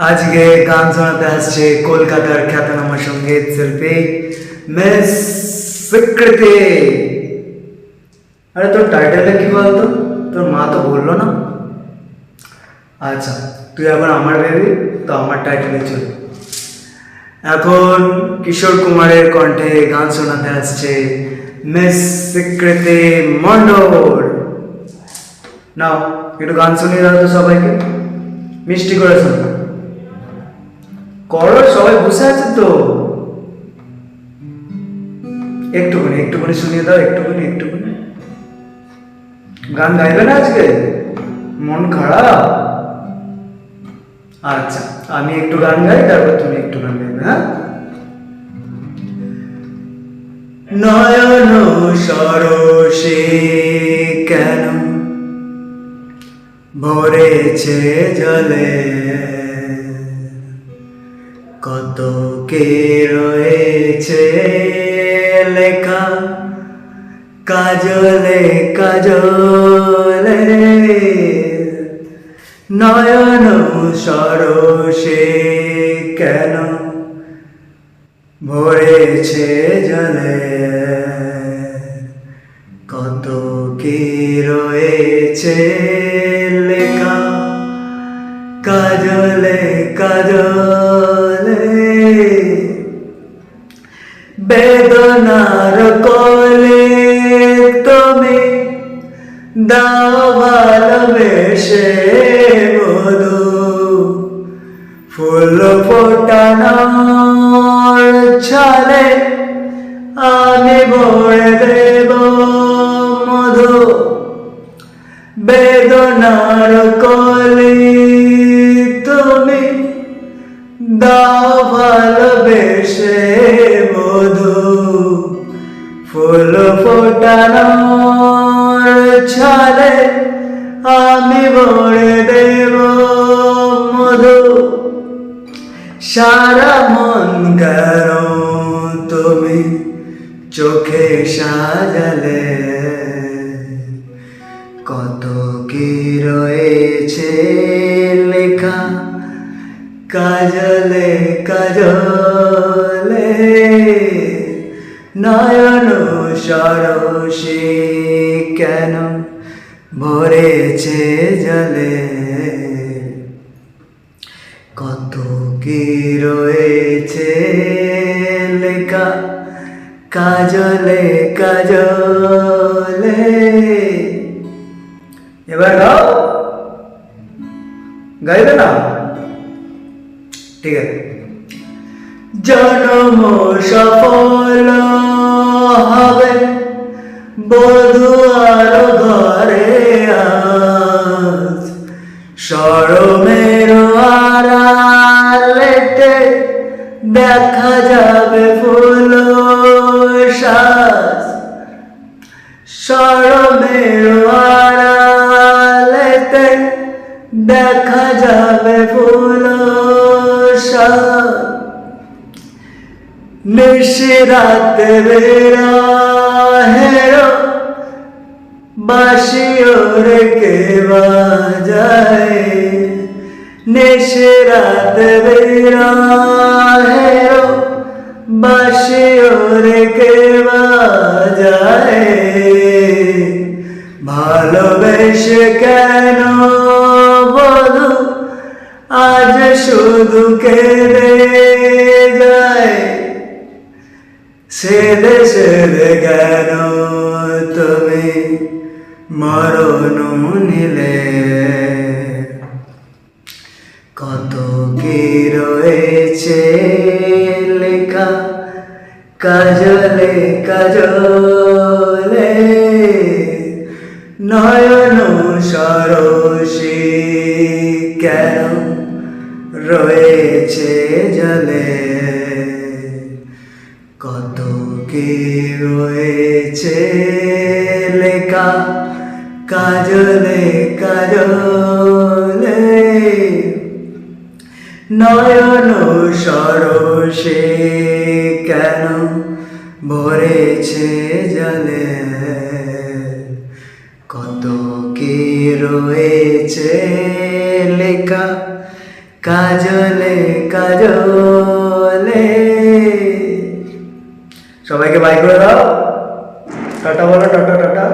আজকে গান শোনাতে আসছে কলকাতার খ্যাতনামা সঙ্গীত শিল্পী মিস স্বীকৃতি। আরে তোর টাইটেলটা কি বলতো? তোর মা তো বললো না। আচ্ছা, তুই এখন আমার বেবি, তো আমার টাইটেলে চল। এখন কিশোর কুমারের কণ্ঠে গান শোনাতে আসছে মিস স্বীকৃতি মণ্ডল। নাও একটু গান শুনিয়ে দাও তো সবাইকে, মিষ্টি করে শোনো। করো, সবাই বসে আছে তো। একটুখানি একটুখানি শুনিয়ে দাও, একটুখানি একটুখানি। গান গাইবে না আজকে? মন খারাপ? আচ্ছা, আমি একটু গান গাই, তারপর তুমি একটু গান গাইবে। হ্যাঁ, নয়ন সরসে কেন ভরেছে জলে, কত কে রয়েছে লেখা কাজলে কাজলে, নয়ন সরসে কেন ভরেছে জলে, কত কি রয়েছে লেখা কাজলে কাজলে, বেদনার কোলে তুমি দাও ভালোবেসে মধু, ফুল ফোটানোর ছলে আমি ভরে দেব মধু, বেদনার কোলে তুমি দাও ভালোবেসে মধু, ফুল ফোটানোর ছলে আমি ভরে দেব মধু, সারা মন কেন তুমি চোখে সাজালে, কত কি রয়েছে লেখা কাজলে কাজলে, নয়ন সরসে কেন ভরেছে জলে, কত কি রয়েছে লেখা কাজলে কাজলে। এবার গাও, গাইবে না? ঠিক আছে। জন্ম সফল হবে বধূ আর ঘরে আজ, শরমের আড়ালেতে দেখা যাবে ফুল সাজ, শরমের আড়ালেতে দেখা যাবে ফুল সাজ, নিশিরাতে বেরা হেরো বাঁশিও রেখে বাজায়, নিশিরাতে বেরা হেরো বাঁশিও রেখে বাজায়, ভালোবেসে কেন বধূ আজ শুধু কেঁদে যায়, সেদে সেদে কেন তুমি মরণ নিলে, কত কি রয়েছে লেখা কাজলে কাজলে, নয়ন সরসে কেন রয়েছে জলে, কত কি রয়েছে লেখা কাজলে কাজলে, নয়ন সরসে কেন ভরেছে জলে, কত কি রয়েছে লেখা কাজলে কাজলে। সবাইকে বাই করে দাও, টাটা বলো, টাটা টাটা।